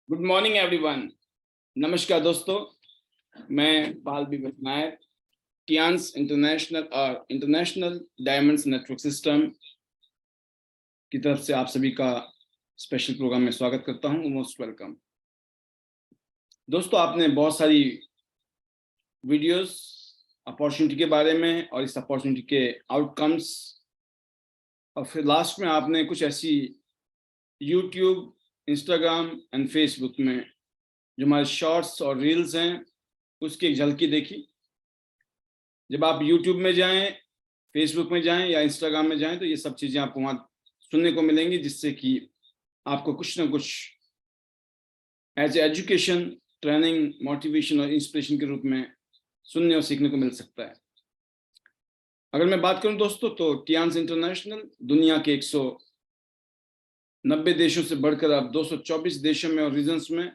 Good morning everyone. नमस्कार दोस्तों, मैं Paul B Nair, Tiens international diamonds network system की तरफ से आप सभी का स्पेशल प्रोग्राम में स्वागत करता हूं। Most welcome. दोस्तों, आपने बहुत सारी वीडियोस अपॉर्चुनिटी के बारे में और इस अपॉर्चुनिटी के आउटकम्स, और फिर लास्ट में आपने कुछ ऐसी यूट्यूब, इंस्टाग्राम एंड फेसबुक में जो हमारे शॉर्ट्स और रील्स हैं उसकी एक झलकी देखी। जब आप यूट्यूब में जाएं, फेसबुक में जाएं या इंस्टाग्राम में जाएं तो ये सब चीज़ें आपको वहाँ सुनने को मिलेंगी, जिससे कि आपको कुछ ना कुछ एज एजुकेशन, ट्रेनिंग, मोटिवेशन और इंस्पिरेशन के रूप में सुनने और सीखने को मिल सकता है। अगर मैं बात करूं दोस्तों, तो टियांस इंटरनेशनल दुनिया के 190 देशों से बढ़कर अब 224 देशों में और रीजन्स में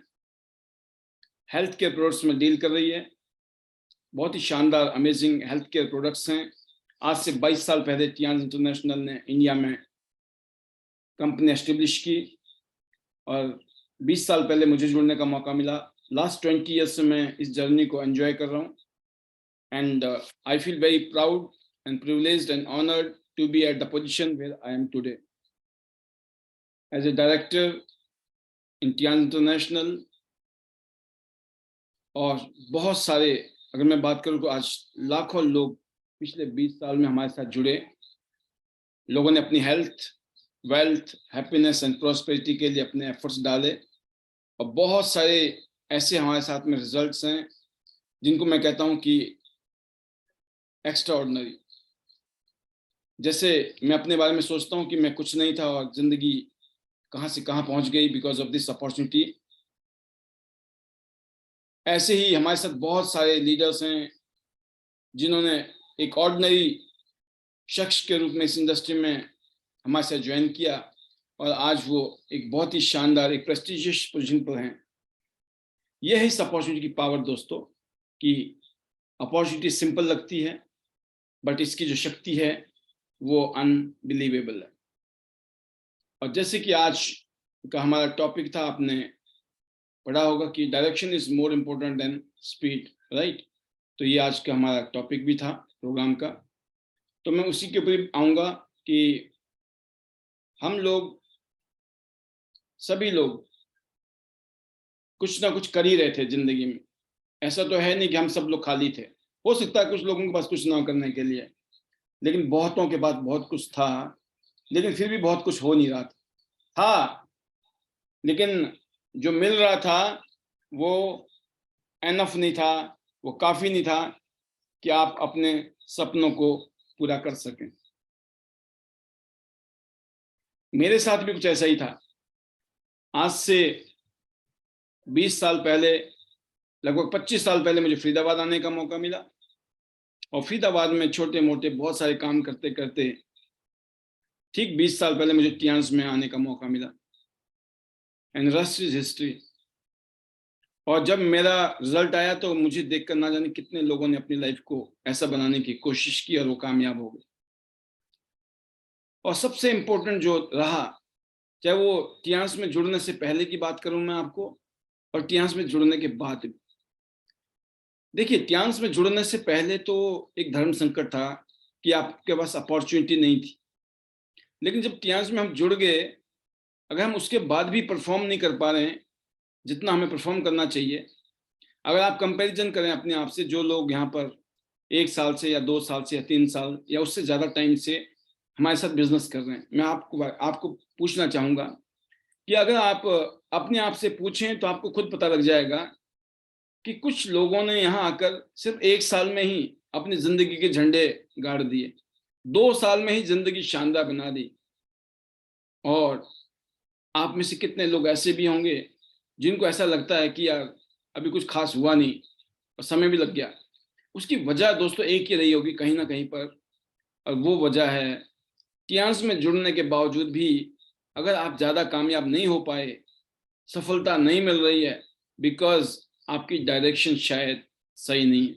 हेल्थ केयर प्रोडक्ट्स में डील कर रही है। बहुत ही शानदार अमेजिंग हेल्थ केयर प्रोडक्ट्स हैं। आज से 22 साल पहले टियांस इंटरनेशनल ने इंडिया में कंपनी एस्टेब्लिश की और 20 साल पहले मुझे जुड़ने का मौका मिला। लास्ट 20 ईयर्स से मैं इस जर्नी को एंजॉय कर रहा हूँ and I feel very proud and privileged and honored to be at the position where I am today. As a director in Tiens international, और बहुत सारे, अगर मैं बात करूं तो आज लाखों लोग पिछले 20 साल में हमारे साथ जुड़े। लोगों ने अपनी health, wealth, happiness and prosperity के लिए अपने एफर्ट्स डाले और बहुत सारे ऐसे हमारे साथ में रिजल्ट्स हैं जिनको मैं कहता हूं कि एक्स्ट्राऑर्डिनरी। जैसे मैं अपने बारे में सोचता हूं कि मैं कुछ नहीं था और जिंदगी कहां से कहां पहुंच गई बिकॉज ऑफ दिस अपॉर्चुनिटी। ऐसे ही हमारे साथ बहुत सारे लीडर्स हैं जिन्होंने एक ऑर्डिनरी शख्स के रूप में इस इंडस्ट्री में हमारे साथ ज्वाइन किया और आज वो एक बहुत ही शानदार, एक प्रेस्टिजियस पोजीशन पर हैं। ये है इस अपॉर्चुनिटी की पावर दोस्तों, कि अपॉर्चुनिटी सिंपल लगती है बट इसकी जो शक्ति है वो अनबिलीवेबल है। और जैसे कि आज का हमारा टॉपिक था, आपने पढ़ा होगा कि direction is more important then speed, right? तो ये आज का हमारा टॉपिक भी था प्रोग्राम का। तो मैं उसी के ऊपर आऊँगा कि हम लोग, सभी लोग कुछ ना कुछ कर ही रहे थे जिंदगी में। ऐसा तो है नहीं कि हम सब लोग खाली थे। हो सकता है कुछ लोगों के पास कुछ ना करने के लिए, लेकिन बहुतों के पास बहुत कुछ था, लेकिन फिर भी बहुत कुछ हो नहीं रहा था। लेकिन जो मिल रहा था वो एनफ नहीं था, वो काफ़ी नहीं था कि आप अपने सपनों को पूरा कर सकें। मेरे साथ भी कुछ ऐसा ही था। आज से 20 साल पहले, लगभग 25 साल पहले मुझे फरीदाबाद आने का मौका मिला और फरीदाबाद में छोटे मोटे बहुत सारे काम करते करते ठीक 20 साल पहले मुझे टियांस में आने का मौका मिला। And rest is history. और जब मेरा रिजल्ट आया तो मुझे देखकर ना जाने कितने लोगों ने अपनी लाइफ को ऐसा बनाने की कोशिश की और वो कामयाब हो गए। और सबसे इम्पोर्टेंट जो रहा, चाहे वो टियांस में जुड़ने से पहले की बात करूं मैं आपको और टियांस में जुड़ने के बाद भी। देखिए, टियांस में जुड़ने से पहले तो एक धर्म संकट था कि आपके पास अपॉर्चुनिटी नहीं थी। लेकिन जब टियांस में हम जुड़ गए, अगर हम उसके बाद भी परफॉर्म नहीं कर पा रहे हैं जितना हमें परफॉर्म करना चाहिए, अगर आप कंपैरिजन करें अपने आप से, जो लोग यहाँ पर 1 साल से या 2 साल से या 3 साल या उससे ज़्यादा टाइम से हमारे साथ बिजनेस कर रहे हैं, मैं आपको पूछना चाहूँगा कि अगर आप अपने आप से पूछें तो आपको खुद पता लग जाएगा कि कुछ लोगों ने यहाँ आकर सिर्फ 1 साल में ही अपनी ज़िंदगी के झंडे गाड़ दिए, 2 साल में ही ज़िंदगी शानदार बना दी। और आप में से कितने लोग ऐसे भी होंगे जिनको ऐसा लगता है कि यार अभी कुछ खास हुआ नहीं और समय भी लग गया। उसकी वजह दोस्तों एक ही रही होगी कहीं ना कहीं पर, और वो वजह है टियांस में जुड़ने के बावजूद भी अगर आप ज़्यादा कामयाब नहीं हो पाए, सफलता नहीं मिल रही है, बिकॉज आपकी डायरेक्शन शायद सही नहीं है।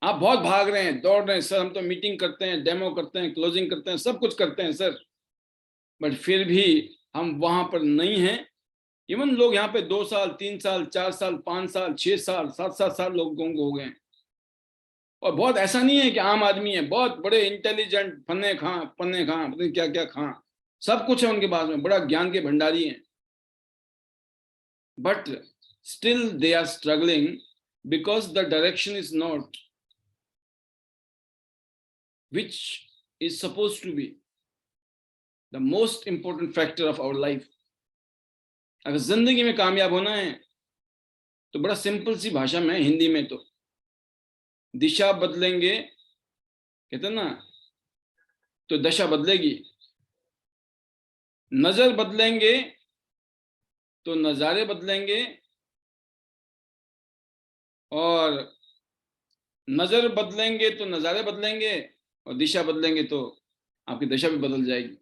आप बहुत भाग रहे हैं, दौड़ रहे हैं, सर हम तो मीटिंग करते हैं, डेमो करते हैं, क्लोजिंग करते हैं, सब कुछ करते हैं सर, बट फिर भी हम वहां पर नहीं हैं इवन लोग यहाँ पे 2 साल, 3 साल, 4 साल, 5 साल, 6 साल, 7-7 साल लोगों को हो गए। और बहुत ऐसा नहीं है कि आम आदमी है, बहुत बड़े इंटेलिजेंट, पन्ने खां पता नहीं क्या क्या खां, सब कुछ है उनके पास में, बड़ा ज्ञान के भंडारी हैं, but still they are struggling because the direction is not which is supposed to be the most important factor of our life. अगर जिंदगी में कामयाब होना है तो बड़ा सिंपल सी भाषा में, हिंदी में तो दिशा बदलेंगे, कहते हैं ना, तो दशा बदलेगी, नजर बदलेंगे तो नजारे बदलेंगे, और नजर बदलेंगे तो नजारे बदलेंगे, और दिशा बदलेंगे तो आपकी दशा भी बदल जाएगी।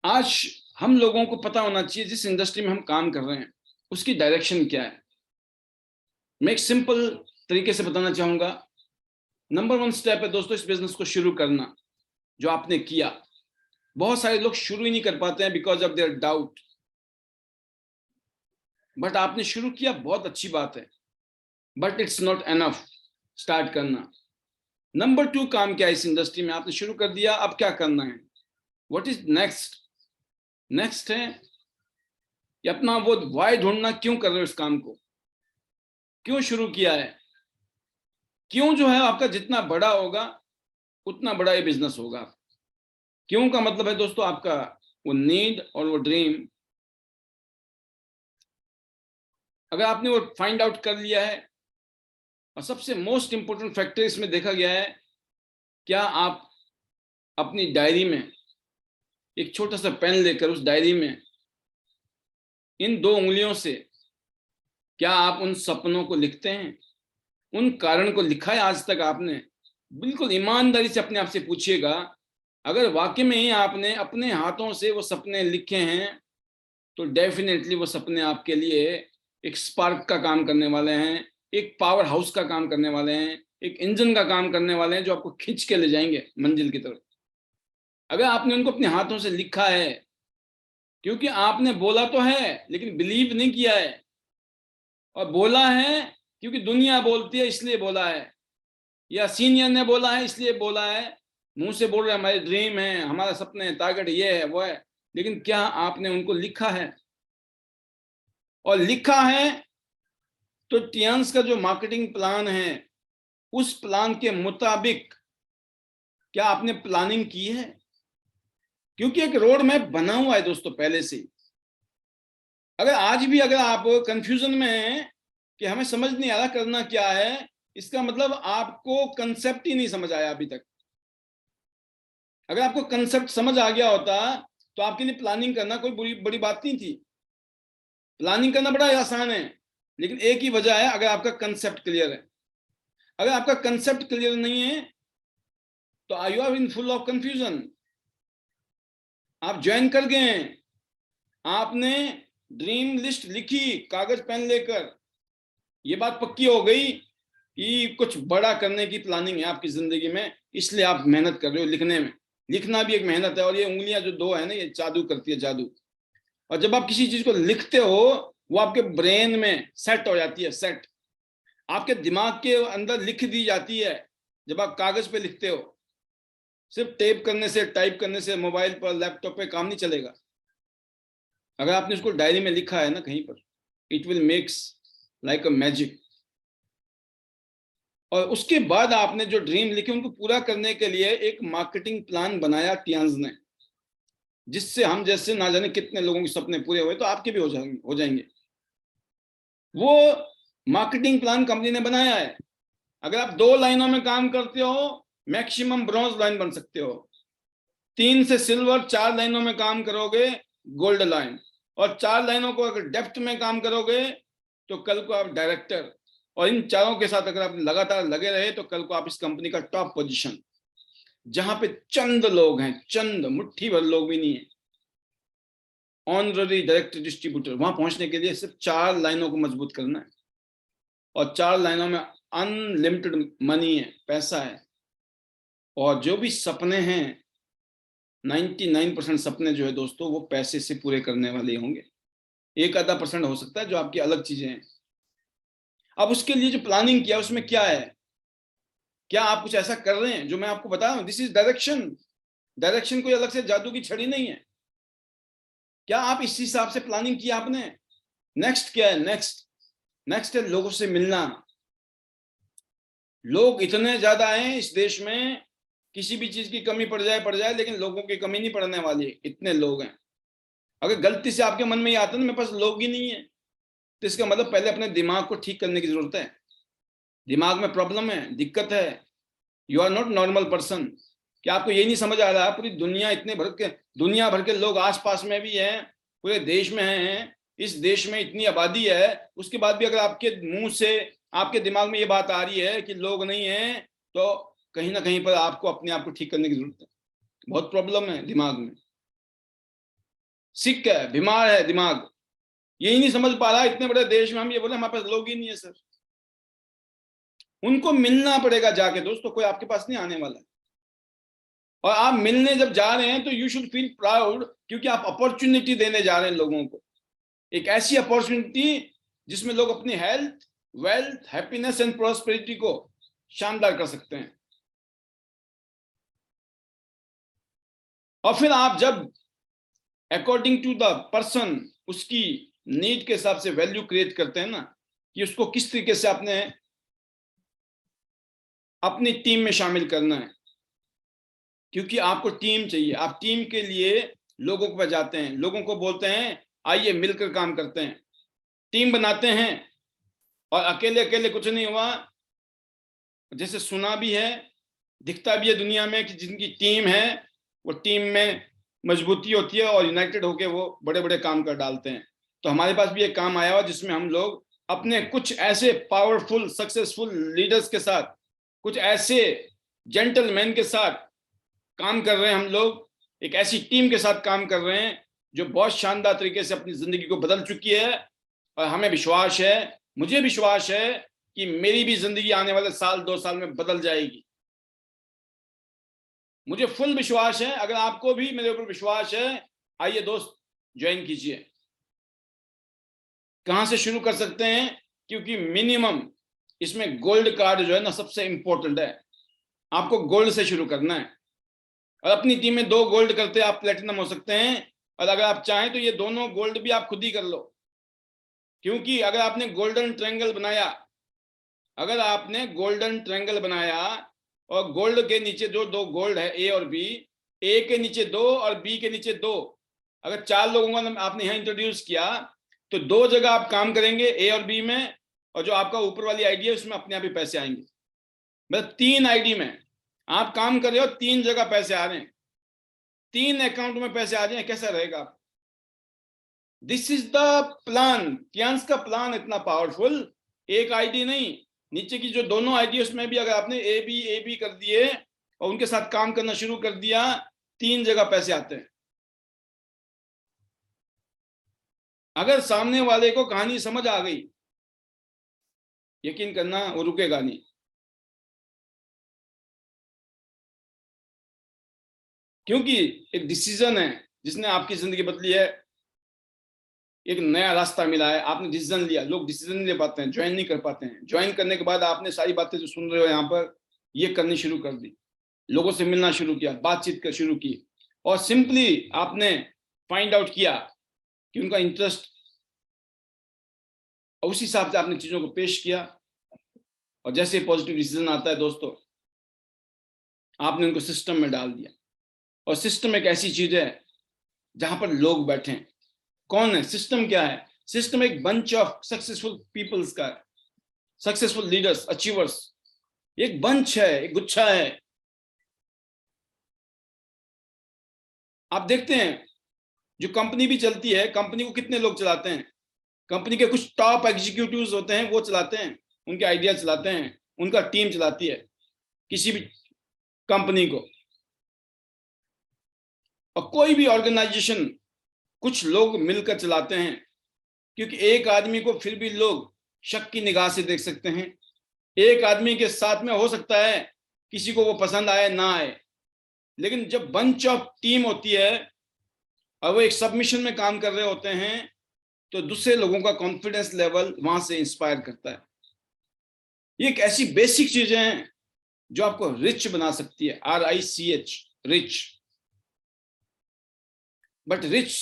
आज हम लोगों को पता होना चाहिए जिस इंडस्ट्री में हम काम कर रहे हैं उसकी डायरेक्शन क्या है। मैं एक सिंपल तरीके से बताना चाहूंगा। नंबर 1 स्टेप है दोस्तों इस बिजनेस को शुरू करना, जो आपने किया। बहुत सारे लोग शुरू ही नहीं कर पाते हैं because of their doubt, but आपने शुरू किया, बहुत अच्छी बात है, but it's not enough start करना। नंबर 2 काम क्या है इस इंडस्ट्री में, आपने शुरू कर दिया, अब क्या करना है, व्हाट इज नेक्स्ट। नेक्स्ट है कि अपना वो वाई ढूंढना, क्यों कर रहे हो इस काम को, क्यों शुरू किया है, क्यों जो है आपका जितना बड़ा होगा उतना बड़ा ये बिजनेस होगा। क्यों का मतलब है दोस्तों आपका वो नीड और वो ड्रीम। अगर आपने वो फाइंड आउट कर लिया है, और सबसे मोस्ट इंपोर्टेंट फैक्टर इसमें देखा गया है, क्या आप अपनी डायरी में एक छोटा सा पेन लेकर उस डायरी में इन 2 उंगलियों से क्या आप उन सपनों को लिखते हैं, उन कारण को लिखा है आज तक आपने। बिल्कुल ईमानदारी से अपने आप से पूछिएगा, अगर वाकई में ही आपने अपने हाथों से वो सपने लिखे हैं तो डेफिनेटली वो सपने आपके लिए एक स्पार्क का काम करने वाले हैं, एक पावर हाउस का काम करने वाले हैं, एक इंजन का काम करने वाले हैं जो आपको खींच के ले जाएंगे मंजिल की तरफ। अगर आपने उनको अपने हाथों से लिखा है, क्योंकि आपने बोला तो है लेकिन बिलीव नहीं किया है, और बोला है क्योंकि दुनिया बोलती है इसलिए बोला है, या सीनियर ने बोला है इसलिए बोला है, मुंह से बोल रहे हमारे ड्रीम है, हमारा सपने टारगेट ये है वो है, लेकिन क्या आपने उनको लिखा है। और लिखा है तो टियांस का जो मार्केटिंग प्लान है उस प्लान के मुताबिक क्या आपने प्लानिंग की है, क्योंकि एक रोड मैप बना हुआ है दोस्तों पहले से। अगर आज भी अगर आप कंफ्यूजन में हैं कि हमें समझ नहीं आ रहा करना क्या है, इसका मतलब आपको कंसेप्ट ही नहीं समझ आया अभी तक। अगर आपको कंसेप्ट समझ आ गया होता तो आपके लिए प्लानिंग करना कोई बड़ी बात नहीं थी। प्लानिंग करना बड़ा आसान है, लेकिन एक ही वजह है, अगर आपका कंसेप्ट क्लियर है। अगर आपका कंसेप्ट क्लियर नहीं है तो you are in full of confusion. आप ज्वाइन कर गए, आपने ड्रीम लिस्ट लिखी कागज पेन लेकर, ये बात पक्की हो गई कि कुछ बड़ा करने की प्लानिंग है आपकी जिंदगी में, इसलिए आप मेहनत कर रहे हो लिखने में। लिखना भी एक मेहनत है, और ये उंगलियां जो 2 है ना, ये जादू करती है, जादू। और जब आप किसी चीज को लिखते हो वो आपके ब्रेन में सेट हो जाती है, सेट आपके दिमाग के अंदर लिख दी जाती है। जब आप कागज पे लिखते हो, सिर्फ टेप करने से, टाइप करने से, मोबाइल पर, लैपटॉप पे काम नहीं चलेगा। अगर आपने उसको डायरी में लिखा है ना कहीं पर, it will makes like a magic. और उसके बाद आपने जो ड्रीम लिखे उनको पूरा करने के लिए एक मार्केटिंग प्लान बनाया टियांस ने, जिससे हम जैसे ना जाने कितने लोगों के सपने पूरे हुए, तो आपके भी हो जाएंगे। वो मार्केटिंग प्लान कंपनी ने बनाया है। अगर आप 2 लाइनों में काम करते हो, मैक्सिमम ब्रॉन्ज लाइन बन सकते हो। 3 से सिल्वर, 4 लाइनों में काम करोगे गोल्ड लाइन, और 4 लाइनों को अगर डेप्थ में काम करोगे तो कल को आप डायरेक्टर, और इन चारों के साथ अगर आप लगातार लगे रहे तो कल को आप इस कंपनी का टॉप पोजीशन, जहां पे चंद लोग हैं, चंद मुट्ठी भर लोग भी नहीं है, ऑनररी डायरेक्टर डिस्ट्रीब्यूटर, वहां पहुंचने के लिए सिर्फ 4 लाइनों को मजबूत करना है। और 4 लाइनों में अनलिमिटेड मनी है, पैसा है, और जो भी सपने हैं 99% सपने जो है दोस्तों वो पैसे से पूरे करने वाले होंगे। 1-आधा% हो सकता है जो आपकी अलग चीजें हैं। अब उसके लिए जो प्लानिंग किया उसमें क्या है? क्या आप कुछ ऐसा कर रहे हैं जो मैं आपको बता रहा हूं? This is direction. डायरेक्शन कोई अलग से जादू की छड़ी नहीं है। क्या आप इस हिसाब से प्लानिंग किया आपने? नेक्स्ट क्या है? नेक्स्ट है लोगों से मिलना। लोग इतने ज्यादा हैं इस देश में, किसी भी चीज की कमी पड़ जाए, लेकिन लोगों की कमी नहीं पड़ने वाली। इतने लोग हैं। अगर गलती से आपके मन में ये आता है ना मेरे पास लोग ही नहीं है, तो इसका मतलब पहले अपने दिमाग को ठीक करने की जरूरत है। दिमाग में प्रॉब्लम है, दिक्कत है। You are not normal person. क्या आपको ये नहीं समझ आ रहा? पूरी दुनिया दुनिया भर के लोग आसपास में भी हैं, पूरे देश में हैं। इस देश में इतनी आबादी है, उसके बाद भी अगर आपके मुंह से, आपके दिमाग में ये बात आ रही है कि लोग नहीं है, तो कहीं ना कहीं पर आपको अपने आप को ठीक करने की जरूरत है। बहुत प्रॉब्लम है दिमाग में। सिक है, बीमार है दिमाग। यही नहीं समझ पा रहा। इतने बड़े देश में हम ये बोले हमारे पास लोग ही नहीं है सर। उनको मिलना पड़ेगा जाके दोस्तों, कोई आपके पास नहीं आने वाला है। और आप मिलने जब जा रहे हैं तो यू शुड फील प्राउड, क्योंकि आप अपॉर्चुनिटी देने जा रहे हैं लोगों को। एक ऐसी अपॉर्चुनिटी जिसमें लोग अपनी health, wealth, happiness and prosperity को शानदार कर सकते हैं। और फिर आप जब अकॉर्डिंग टू द पर्सन, उसकी नीड के हिसाब से वैल्यू क्रिएट करते हैं ना, कि उसको किस तरीके से आपने अपनी टीम में शामिल करना है। क्योंकि आपको टीम चाहिए। आप टीम के लिए लोगों को बजाते हैं, लोगों को बोलते हैं आइए मिलकर काम करते हैं, टीम बनाते हैं। और अकेले अकेले कुछ नहीं हुआ। जैसे सुना भी है, दिखता भी है दुनिया में कि जिनकी टीम है वो टीम में मजबूती होती है और यूनाइटेड होकर वो बड़े बड़े काम कर डालते हैं। तो हमारे पास भी एक काम आया हुआ जिसमें हम लोग अपने कुछ ऐसे पावरफुल सक्सेसफुल लीडर्स के साथ, कुछ ऐसे जेंटलमैन के साथ काम कर रहे हैं। हम लोग एक ऐसी टीम के साथ काम कर रहे हैं जो बहुत शानदार तरीके से अपनी जिंदगी को बदल चुकी है। और हमें विश्वास है, मुझे विश्वास है कि मेरी भी जिंदगी आने वाले साल 2 साल में बदल जाएगी। मुझे फुल विश्वास है। अगर आपको भी मेरे ऊपर विश्वास है, आइए दोस्त ज्वाइन कीजिए। कहां से शुरू कर सकते हैं? क्योंकि मिनिमम इसमें गोल्ड कार्ड जो है ना सबसे इंपॉर्टेंट है। आपको गोल्ड से शुरू करना है। और अपनी टीम में 2 गोल्ड करते आप प्लेटिनम हो सकते हैं। और अगर आप चाहें तो ये दोनों गोल्ड भी आप खुद ही कर लो। क्योंकि अगर आपने गोल्डन ट्रायंगल बनाया, अगर आपने गोल्डन ट्रायंगल बनाया और गोल्ड के नीचे जो 2 गोल्ड है ए और बी, ए के नीचे 2 और बी के नीचे 2, अगर 4 लोगों को आपने यहाँ इंट्रोड्यूस किया तो 2 जगह आप काम करेंगे ए और बी में, और जो आपका ऊपर वाली आईडी है उसमें अपने आप ही पैसे आएंगे। मतलब 3 आईडी में आप काम कर रहे हो, 3 जगह पैसे आ रहे हैं, 3 अकाउंट में पैसे आ जाए, कैसा रहेगा? This is the plan. कियांस का प्लान इतना पावरफुल। एक आईडी नहीं, नीचे की जो दोनों आईडी उसमें भी अगर आपने ए बी कर दिए और उनके साथ काम करना शुरू कर दिया, 3 जगह पैसे आते हैं। अगर सामने वाले को कहानी समझ आ गई, यकीन करना वो रुकेगा नहीं। क्योंकि एक डिसीजन है जिसने आपकी जिंदगी बदली है। एक नया रास्ता मिला है, आपने डिसीजन लिया। लोग डिसीजन नहीं ले पाते हैं, ज्वाइन नहीं कर पाते हैं। ज्वाइन करने के बाद आपने सारी बातें जो सुन रहे हो यहाँ पर, ये करनी शुरू कर दी। लोगों से मिलना शुरू किया, बातचीत कर शुरू की, और सिंपली आपने फाइंड आउट किया कि उनका इंटरेस्ट, और उस हिसाब से आपने चीजों को पेश किया। और जैसे पॉजिटिव डिसीजन आता है दोस्तों, आपने उनको सिस्टम में डाल दिया। और सिस्टम एक ऐसी चीज है जहां पर लोग बैठे। कौन है सिस्टम? क्या है सिस्टम? एक बंच ऑफ सक्सेसफुल पीपल्स का है, सक्सेसफुल लीडर्स, अचीवर्स। एक बंच है, एक गुच्छा है। आप देखते हैं जो कंपनी भी चलती है, कंपनी को कितने लोग चलाते हैं? कंपनी के कुछ टॉप एग्जीक्यूटिव्स होते हैं, वो चलाते हैं, उनके आइडिया चलाते हैं, उनका टीम चलाती है किसी भी कंपनी को। और कोई भी ऑर्गेनाइजेशन कुछ लोग मिलकर चलाते हैं, क्योंकि एक आदमी को फिर भी लोग शक की निगाह से देख सकते हैं। एक आदमी के साथ में हो सकता है किसी को वो पसंद आए ना आए, लेकिन जब बंच ऑफ टीम होती है और वो एक सबमिशन में काम कर रहे होते हैं तो दूसरे लोगों का कॉन्फिडेंस लेवल वहां से इंस्पायर करता है। ये एक ऐसी बेसिक चीजें हैं जो आपको रिच बना सकती है, RICH, रिच। बट रिच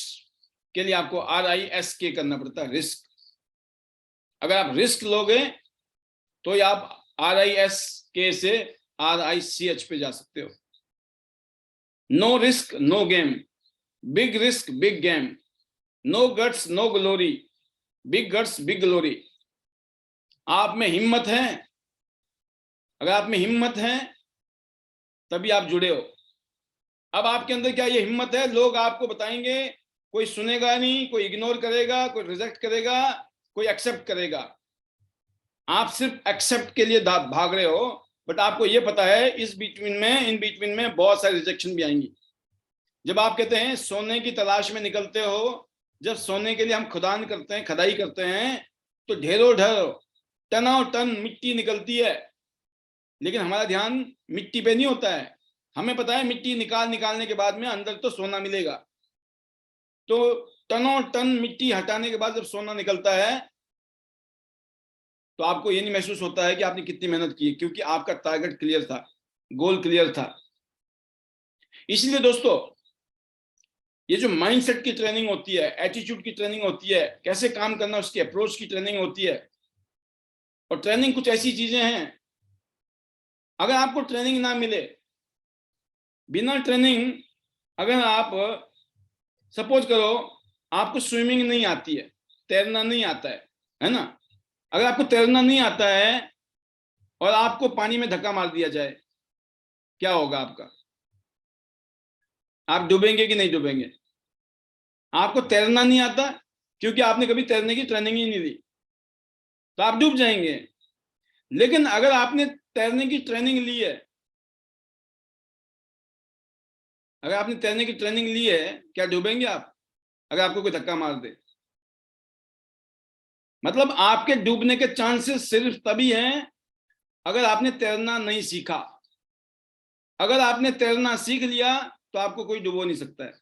के लिए आपको RISK करना पड़ता है, रिस्क। अगर आप रिस्क लोगे तो आप RISK से RICH पे जा सकते हो। No risk no game, big risk big game, no guts no glory, big guts big glory. आप में हिम्मत है, अगर आप में हिम्मत है तभी आप जुड़े हो। अब आपके अंदर क्या ये हिम्मत है? लोग आपको बताएंगे, कोई सुनेगा नहीं, कोई इग्नोर करेगा, कोई रिजेक्ट करेगा, कोई एक्सेप्ट करेगा। आप सिर्फ एक्सेप्ट के लिए भाग रहे हो, बट आपको ये पता है इन बिटवीन में बहुत सारी रिजेक्शन भी आएंगी। जब आप कहते हैं सोने की तलाश में निकलते हो, जब सोने के लिए हम खुदान करते हैं, खदाई करते हैं, तो ढेरों ढेर, टनों टन मिट्टी निकलती है, लेकिन हमारा ध्यान मिट्टी पे नहीं होता है। हमें पता है मिट्टी निकालने के बाद में अंदर तो सोना मिलेगा। तो टनों टन मिट्टी हटाने के बाद जब सोना निकलता है तो आपको ये नहीं महसूस होता है कि आपने कितनी मेहनत की, क्योंकि आपका टारगेट क्लियर था, गोल क्लियर था। इसलिए दोस्तों, ये जो माइंडसेट की ट्रेनिंग होती है, एटीट्यूड की ट्रेनिंग होती है, कैसे काम करना उसकी अप्रोच की ट्रेनिंग होती है। और ट्रेनिंग कुछ ऐसी चीजें हैं, अगर आपको ट्रेनिंग ना मिले, बिना ट्रेनिंग, अगर आप सपोज करो आपको स्विमिंग नहीं आती है, तैरना नहीं आता है ना? अगर आपको तैरना नहीं आता है और आपको पानी में धक्का मार दिया जाए, क्या होगा आपका? आप डूबेंगे कि नहीं डूबेंगे? आपको तैरना नहीं आता क्योंकि आपने कभी तैरने की ट्रेनिंग ही नहीं ली, तो आप डूब जाएंगे। लेकिन अगर आपने तैरने की ट्रेनिंग ली है, अगर आपने तैरने की ट्रेनिंग ली है, क्या डूबेंगे आप अगर आपको कोई धक्का मार दे? मतलब आपके डूबने के चांसेस सिर्फ तभी हैं अगर आपने तैरना नहीं सीखा। अगर आपने तैरना सीख लिया तो आपको कोई डुबो नहीं सकता है।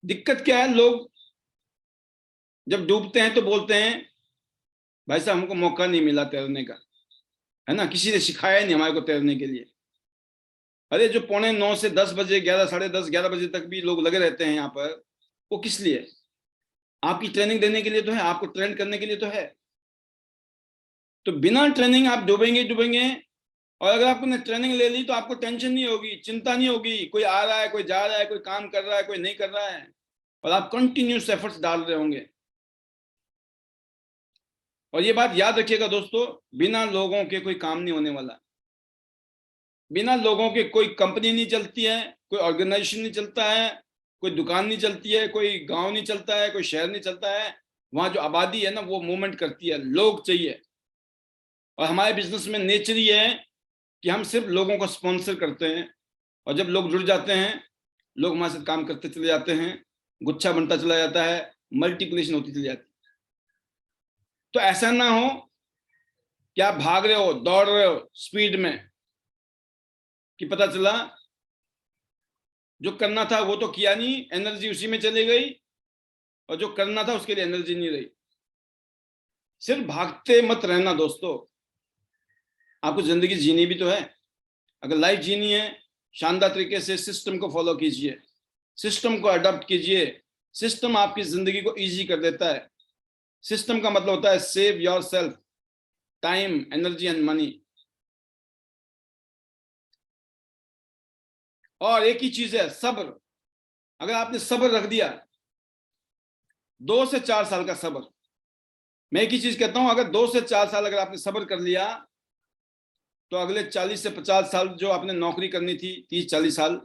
दिक्कत क्या है, लोग जब डूबते हैं तो बोलते हैं भाई साहब हमको मौका नहीं मिला तैरने का, है ना, किसी ने सिखाया नहीं हमारे को तैरने के लिए। अरे जो 9:45 से 10 बजे, 11, साढ़े 10, 11 बजे तक भी लोग लगे रहते हैं यहाँ पर, वो किस लिए? आपकी ट्रेनिंग देने के लिए तो है, आपको ट्रेन करने के लिए तो है। तो बिना ट्रेनिंग आप डूबेंगे डूबेंगे। और अगर आपने ट्रेनिंग ले ली तो आपको टेंशन नहीं होगी, चिंता नहीं होगी, कोई आ रहा है, कोई जा रहा है, कोई काम कर रहा है, कोई नहीं कर रहा है, और आप कंटिन्यूस एफर्ट्स डाल रहे होंगे। और ये बात याद रखिएगा दोस्तों, बिना लोगों के कोई काम नहीं होने वाला। बिना लोगों के कोई कंपनी नहीं चलती है, कोई ऑर्गेनाइजेशन नहीं चलता है, कोई दुकान नहीं चलती है, कोई गांव नहीं चलता है, कोई शहर नहीं चलता है। वहां जो आबादी है ना, वो मूवमेंट करती है, लोग चाहिए। और हमारे बिजनेस में नेचर ही है कि हम सिर्फ लोगों को स्पॉन्सर करते हैं, और जब लोग जुड़ जाते हैं, लोग हमारे साथ काम करते चले जाते हैं, गुच्छा बनता चला जाता है, मल्टीप्लिकेशन होती चली जाती है। तो ऐसा ना हो कि आप भाग रहे हो, दौड़ रहे हो स्पीड में, कि पता चला जो करना था वो तो किया नहीं, एनर्जी उसी में चली गई, और जो करना था उसके लिए एनर्जी नहीं रही। सिर्फ भागते मत रहना दोस्तों, आपको जिंदगी जीनी भी तो है। अगर लाइफ जीनी है, शानदार तरीके से सिस्टम को फॉलो कीजिए, सिस्टम को अडॉप्ट कीजिए। सिस्टम आपकी जिंदगी को इजी कर देता है। सिस्टम का मतलब होता है save your self, time, energy and money. और एक ही चीज है, सब्र। अगर आपने सब्र रख दिया, 2 से 4 साल का सब्र, मैं एक ही चीज कहता हूं, अगर 2 से 4 साल अगर आपने सब्र कर लिया, तो अगले 40 से 50 साल जो आपने नौकरी करनी थी, 30-40 साल,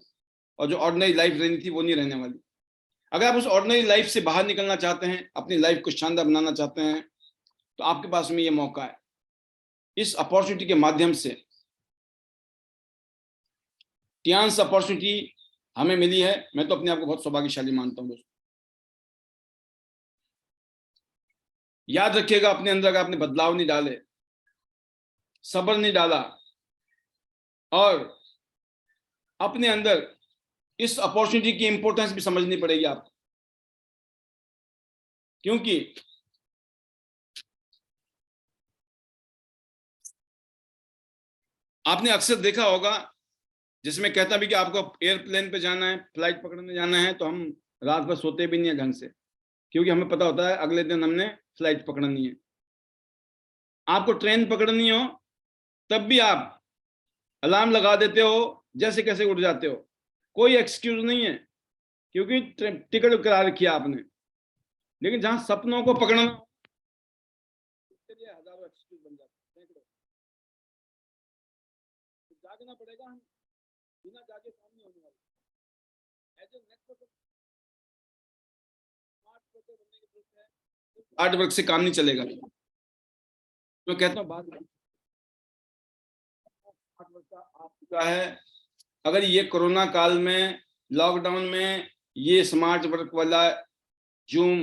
और जो ऑर्डिनरी लाइफ रहनी थी, वो नहीं रहने वाली। अगर आप उस ऑर्डिनरी लाइफ से बाहर निकलना चाहते हैं, अपनी लाइफ को शानदार बनाना चाहते हैं, तो आपके पास में ये मौका है। इस अपॉर्चुनिटी के माध्यम से, चांस अपॉर्चुनिटी हमें मिली है, मैं तो अपने आप को बहुत सौभाग्यशाली मानता हूं दोस्तों। याद रखिएगा, अपने अंदर अगर आपने बदलाव नहीं डाले, सब्र नहीं डाला, और अपने अंदर इस अपॉर्चुनिटी की इंपॉर्टेंस भी समझनी पड़ेगी आपको, क्योंकि आपने अक्सर देखा होगा, जिसमें कहता भी कि आपको एयरप्लेन पे जाना है, फ्लाइट पकड़ने जाना है, तो हम रात भर सोते भी नहीं है ढंग से, क्योंकि हमें पता होता है अगले दिन हमने फ्लाइट पकड़नी है। आपको ट्रेन पकड़नी हो तब भी आप अलार्म लगा देते हो, जैसे कैसे उठ जाते हो, कोई एक्सक्यूज नहीं है, क्योंकि टिकट करा रखी है आपने। लेकिन जहां सपनों को पकड़ना, उसके लिए हजारों एक्सक्यूज बन जाते हैं। तो जागना पड़ेगा, हम बिना जागे काम नहीं होने वाला। As a network smart worker बनने की जरूरत है, हार्ड वर्क से काम नहीं चलेगा। मैं कहता हूँ बात हार्ड वर्क का आप क्या है, अगर ये कोरोना काल में, लॉकडाउन में ये स्मार्ट वर्क वाला जूम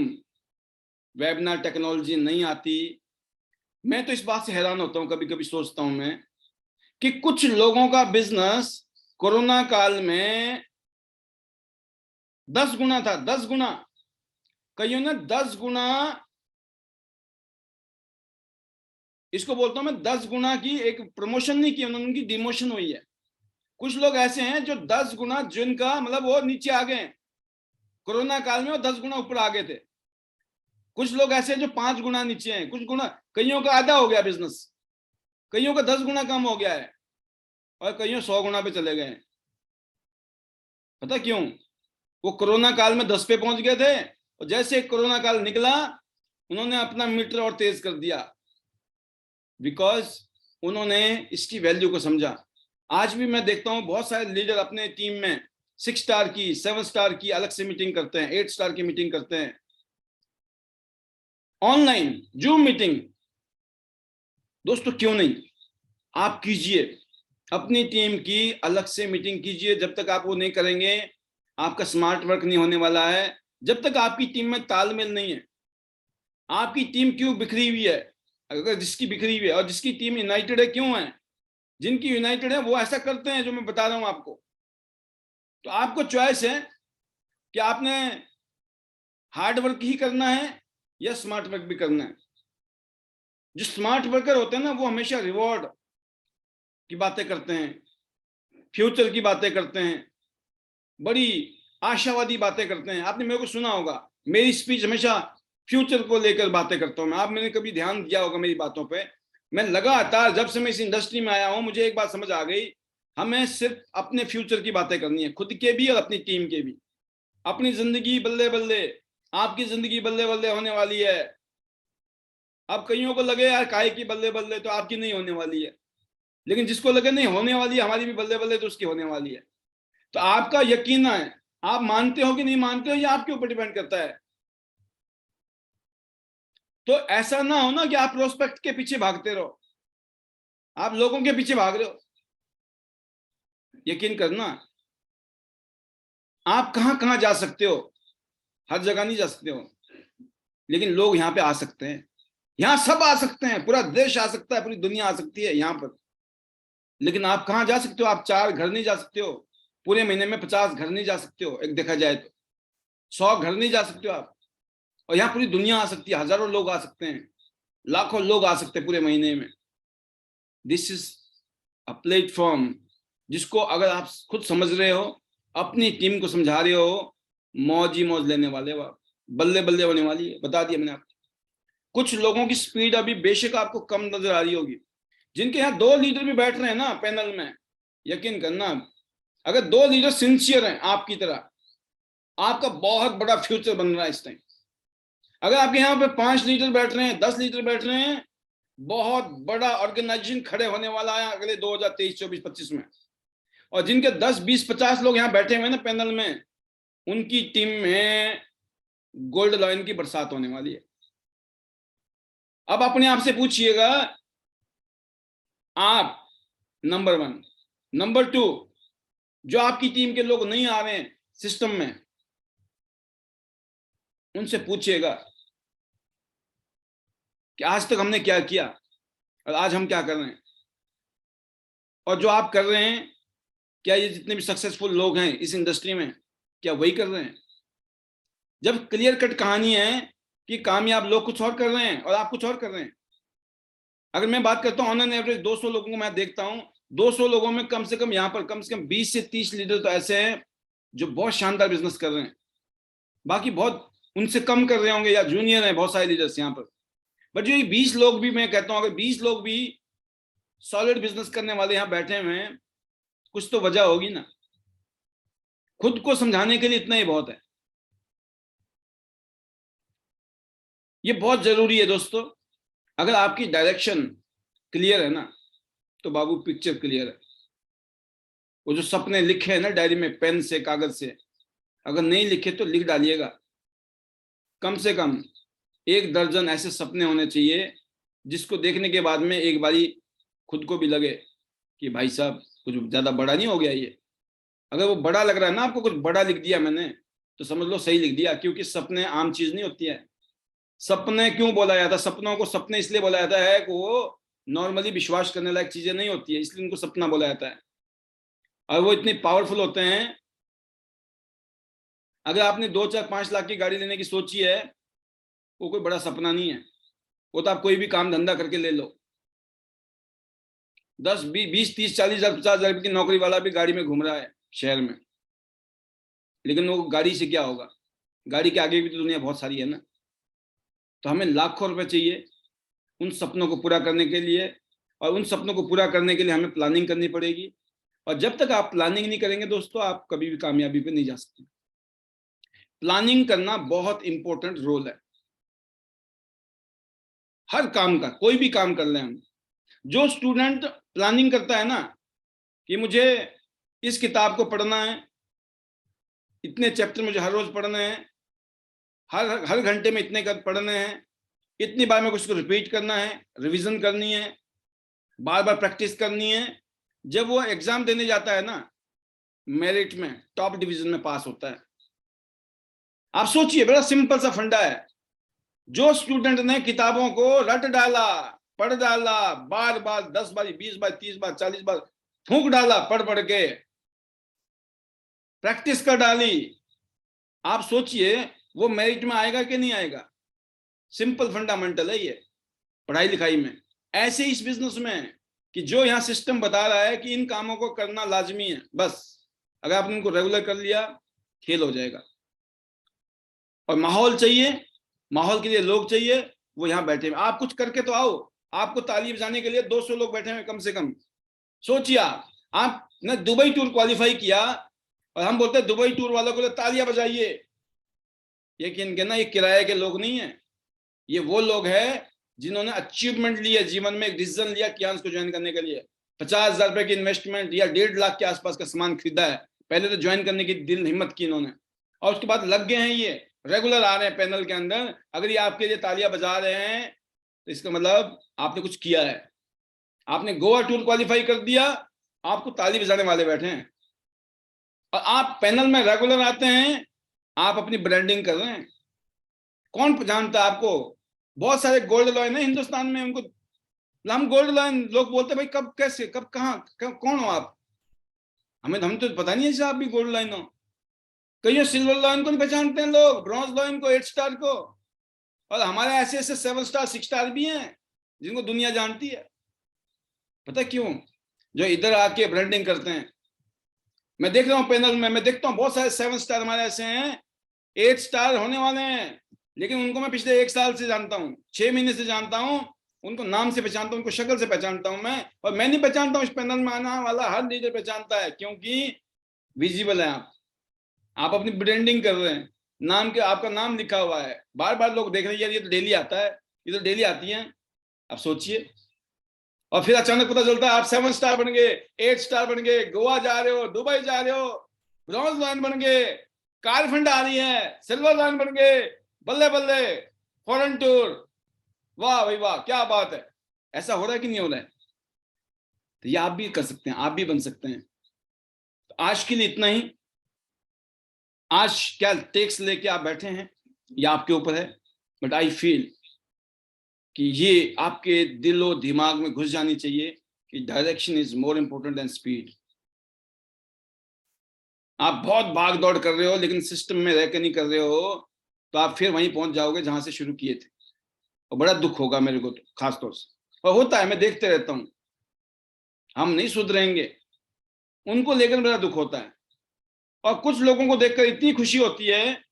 वेबिनार टेक्नोलॉजी नहीं आती, मैं तो इस बात से हैरान होता हूं, कभी कभी सोचता हूं मैं कि कुछ लोगों का बिजनेस कोरोना काल में 10 गुना था, 10 गुना, कईयों ने 10 गुना, इसको बोलता हूं मैं 10 गुना की एक प्रमोशन नहीं की उन्होंने, उनकी डिमोशन हुई है। कुछ लोग ऐसे हैं जो 10 गुना, जिनका मतलब वो नीचे आ गए कोरोना काल में, वो 10 गुना ऊपर आ गए थे। कुछ लोग ऐसे हैं जो 5 गुना नीचे हैं, कुछ गुना, कईयों का आधा हो गया बिजनेस, कईयों का 10 गुना कम हो गया है, और कईयों 100 गुना पे चले गए। पता क्यों? वो कोरोना काल में 10 पे पहुंच गए थे, और जैसे कोरोना काल निकला उन्होंने अपना मीटर और तेज कर दिया, बिकॉज उन्होंने इसकी वैल्यू को समझा। आज भी मैं देखता हूं बहुत सारे लीडर अपने टीम में 6 स्टार की, 7 स्टार की अलग से मीटिंग करते हैं, 8 स्टार की मीटिंग करते हैं, ऑनलाइन जूम मीटिंग। दोस्तों क्यों नहीं, आप कीजिए, अपनी टीम की अलग से मीटिंग कीजिए। जब तक आप वो नहीं करेंगे आपका स्मार्ट वर्क नहीं होने वाला है। जब तक आपकी टीम में तालमेल नहीं है, आपकी टीम क्यों बिखरी हुई है, अगर जिसकी बिखरी हुई है और जिसकी टीम यूनाइटेड है, क्यों है? जिनकी यूनाइटेड है वो ऐसा करते हैं जो मैं बता रहा हूं आपको। तो आपको चॉइस है कि आपने हार्ड वर्क ही करना है या स्मार्ट वर्क भी करना है। जो स्मार्ट वर्कर होते हैं ना, वो हमेशा रिवॉर्ड की बातें करते हैं, फ्यूचर की बातें करते हैं, बड़ी आशावादी बातें करते हैं। आपने मेरे को सुना होगा, मेरी स्पीच हमेशा फ्यूचर को लेकर बातें करता हूं मैं। आप मैंने कभी ध्यान दिया होगा मेरी बातों पे, मैं लगातार जब से मैं इस इंडस्ट्री में आया हूं, मुझे एक बात समझ आ गई, हमें सिर्फ अपने फ्यूचर की बातें करनी है, खुद के भी और अपनी टीम के भी। अपनी जिंदगी बल्ले बल्ले, आपकी जिंदगी बल्ले बल्ले होने वाली है। अब कईयों को लगे यार काहे की बल्ले बल्ले, तो आपकी नहीं होने वाली है। लेकिन जिसको लगे नहीं होने वाली है हमारी भी बल्ले बल्ले, तो उसकी होने वाली है। तो आपका यकीन है, आप मानते हो कि नहीं मानते हो, ये आपके ऊपर डिपेंड करता है। तो ऐसा ना हो ना कि आप प्रोस्पेक्ट के पीछे भागते रहो, आप लोगों के पीछे भाग रहे हो। यकीन करना, आप कहां कहां जा सकते हो, हर जगह नहीं जा सकते हो, लेकिन लोग यहां पे आ सकते हैं। यहां सब आ सकते हैं, पूरा देश आ सकता है, पूरी दुनिया आ सकती है यहां पर। लेकिन आप कहां जा सकते हो? आप 4 घर नहीं जा सकते हो, पूरे महीने में 50 घर नहीं जा सकते हो, एक देखा जाए तो 100 घर नहीं जा सकते हो आप। और यहाँ पूरी दुनिया आ सकती है, हजारों लोग आ सकते हैं, लाखों लोग आ सकते हैं पूरे महीने में। दिस इज अ प्लेटफॉर्म जिसको अगर आप खुद समझ रहे हो, अपनी टीम को समझा रहे हो, मौज ही मौज लेने वाले हो आप, बल्ले बल्ले होने वाली है, बता दिया मैंने आपको। कुछ लोगों की स्पीड अभी बेशक आपको कम नजर आ रही होगी, जिनके यहाँ 2 लीडर भी बैठ रहे हैं ना पैनल में, यकीन करना, अगर 2 लीडर सिंसियर हैं आपकी तरह, आपका बहुत बड़ा फ्यूचर बन रहा है इस टाइम। अगर आपके यहाँ पे 5 लीडर बैठ रहे हैं, 10 लीडर बैठ रहे हैं, बहुत बड़ा ऑर्गेनाइजेशन खड़े होने वाला है अगले 2023, 24, 25 में। और जिनके 10, 20, 50 लोग यहाँ बैठे हुए हैं ना पैनल में, उनकी टीम में गोल्ड लॉइन की बरसात होने वाली है। अब अपने आप से पूछिएगा, आप नंबर 1, नंबर 2, जो आपकी टीम के लोग नहीं आ रहे हैं सिस्टम में, उनसे पूछिएगा कि आज तक हमने क्या किया और आज हम क्या कर रहे हैं, और जो आप कर रहे हैं क्या ये जितने भी सक्सेसफुल लोग हैं इस इंडस्ट्री में, क्या वही कर रहे हैं? जब क्लियर कट कहानी है कि कामयाब लोग कुछ और कर रहे हैं और आप कुछ और कर रहे हैं। अगर मैं बात करता हूँ ऑन एन एवरेज 200 लोगों को मैं देखता हूँ, 200 लोगों में कम से कम यहाँ पर कम से कम 20 से 30 लीडर तो ऐसे हैं जो बहुत शानदार बिजनेस कर रहे हैं। बाकी बहुत उनसे कम कर रहे होंगे या जूनियर हैं बहुत सारे लीडर्स यहाँ पर। बट जो ये 20 लोग भी, मैं कहता हूँ अगर 20 लोग भी सॉलिड बिजनेस करने वाले यहाँ बैठे हुए हैं, कुछ तो वजह होगी ना। खुद को समझाने के लिए इतना ही बहुत है। ये बहुत जरूरी है दोस्तों। अगर आपकी डायरेक्शन क्लियर है ना, तो बाबू पिक्चर क्लियर है। वो जो सपने लिखे हैं ना डायरी में पेन से कागज से, अगर नहीं लिखे तो लिख डालिएगा। कम से कम 1 दर्जन ऐसे सपने होने चाहिए जिसको देखने के बाद में एक बारी खुद को भी लगे कि भाई साहब कुछ ज्यादा बड़ा नहीं हो गया ये। अगर वो बड़ा लग रहा है ना आपको, कुछ बड़ा लिख दिया मैंने, तो समझ लो सही लिख दिया, क्योंकि सपने आम चीज नहीं होती है। सपने क्यों बोला जाता है? सपनों को सपने इसलिए बोला जाता है कि वो नॉर्मली विश्वास करने लायक चीजें नहीं होती है, इसलिए उनको सपना बोला जाता है। और वो इतने पावरफुल होते हैं। अगर आपने 2, 4, 5 लाख की गाड़ी लेने की सोची है, वो कोई बड़ा सपना नहीं है। वो तो आप कोई भी काम धंधा करके ले लो। 10, 20, 30, 40 हजार, 50 हजार की नौकरी वाला भी गाड़ी में घूम रहा है शहर में, लेकिन वो गाड़ी से क्या होगा? गाड़ी के आगे भी तो दुनिया बहुत सारी है ना। तो हमें लाखों रुपए चाहिए उन सपनों को पूरा करने के लिए, और उन सपनों को पूरा करने के लिए हमें प्लानिंग करनी पड़ेगी। और जब तक आप प्लानिंग नहीं करेंगे दोस्तों, आप कभी भी कामयाबी पे नहीं जा सकते। प्लानिंग करना बहुत इंपॉर्टेंट रोल है हर काम का। कोई भी काम कर लें हम, जो स्टूडेंट प्लानिंग करता है ना कि मुझे इस किताब को पढ़ना है, इतने चैप्टर मुझे हर रोज पढ़ने हैं, हर घंटे में इतने कर पढ़ने हैं, इतनी बार में कुछ को रिपीट करना है, रिवीजन करनी है, बार बार प्रैक्टिस करनी है। जब वो एग्जाम देने जाता है ना, मेरिट में टॉप डिवीजन में पास होता है। आप सोचिए, बड़ा सिंपल सा फंडा है। जो स्टूडेंट ने किताबों को रट डाला, पढ़ डाला, बार बार 10 बार, 20 बार, 30 बार, 40 बार फूंक डाला, पढ़ पढ़ के प्रैक्टिस कर डाली, आप सोचिए वो मेरिट में आएगा कि नहीं आएगा? सिंपल फंडामेंटल है ये पढ़ाई लिखाई में। ऐसे इस बिजनेस में कि जो यहाँ सिस्टम बता रहा है कि इन कामों को करना लाजमी है, बस अगर आपने इनको रेगुलर कर लिया, खेल हो जाएगा। और माहौल चाहिए, माहौल के लिए लोग चाहिए, वो यहाँ बैठे हैं। आप कुछ करके तो आओ। आपको ताली बजाने के लिए 200 लोग बैठे हैं कम से कम। सोचिए, आपने दुबई टूर क्वालिफाई किया और हम बोलते हैं दुबई टूर वालों को तालियां बजाइए। यकीन करना, ये किराए के लोग नहीं है, ये वो लोग हैं जिन्होंने अचीवमेंट ली है जीवन में, एक डिसीजन लिया कियांस को ज्वाइन करने के लिए। 50,000 रुपए की इन्वेस्टमेंट या 1.5 लाख के आसपास का सामान खरीदा है। पहले तो ज्वाइन करने की दिल हिम्मत की इन्होंने, और उसके बाद लग गए हैं, ये रेगुलर आ रहे हैं पैनल के अंदर। अगर ये आपके लिए तालियां बजा रहे हैं तो इसका मतलब आपने कुछ किया है। आपने गोवा टूर क्वालिफाई कर दिया, आपको ताली बजाने वाले बैठे हैं। और आप पैनल में रेगुलर आते हैं, आप अपनी ब्रांडिंग कर रहे हैं। कौन जानता है आपको? बहुत सारे गोल्ड लॉयन है हिंदुस्तान में, उनको हम गोल्ड लॉयन लोग बोलते हैं, भाई कब, कैसे, कब, कहाँ, कौन हो आप? हम तो पता नहीं है आप भी गोल्ड लॉयन हो। कई सिल्वर लॉयन को नहीं पहचानते हैं लोग, ब्रॉन्ज लॉयन को, 8 स्टार को। और हमारे ऐसे ऐसे 7 स्टार, 6 स्टार भी हैं जिनको दुनिया जानती है। पता क्यों? जो इधर आके ब्रांडिंग करते हैं। मैं देख रहा हूँ पैनल में, मैं देखता हूँ बहुत सारे 7 स्टार हमारे ऐसे हैं, 8 स्टार होने वाले हैं, लेकिन उनको मैं पिछले 1 साल से जानता हूँ, 6 महीने से जानता हूँ। उनको नाम से पहचानता हूँ, उनको शक्ल से पहचानता हूँ मैं। और मैं नहीं पहचानता हूँ, इस पैनल में आने वाला हर लीडर पहचानता है, क्योंकि विजिबल है आप अपनी ब्रांडिंग कर रहे हैं, नाम के आपका नाम लिखा हुआ है, बार बार लोग देख रहे हैं, यार ये तो डेली आता है, ये तो डेली आती है। आप सोचिए, और फिर अचानक पता चलता है आप 7 स्टार बन गए, 8 स्टार बन गए, गोवा जा रहे हो, दुबई जा रहे हो, ब्रॉन्ज लॉयन बन गए, कार फंड आ रही है, सिल्वर लॉयन बन गए, बल्ले बल्ले फॉरेन टूर, वाह भाई वाह, क्या बात है। ऐसा हो रहा है कि नहीं हो रहा है? तो ये आप भी कर सकते हैं, आप भी बन सकते हैं। तो आज के लिए इतना ही। आज क्या टेक्स्ट लेके आप बैठे हैं ये आपके ऊपर है, बट आई फील कि ये आपके दिलो दिमाग में घुस जानी चाहिए कि direction is more important than speed. आप बहुत भाग दौड़ कर रहे हो लेकिन सिस्टम में रह के नहीं कर रहे हो, तो आप फिर वहीं पहुंच जाओगे जहां से शुरू किए थे, और बड़ा दुख होगा मेरे को तो खास तौर से। और होता है, मैं देखते रहता हूँ, हम नहीं सुधरेंगे, उनको लेकर बड़ा दुख होता है। और कुछ लोगों को देखकर इतनी खुशी होती है,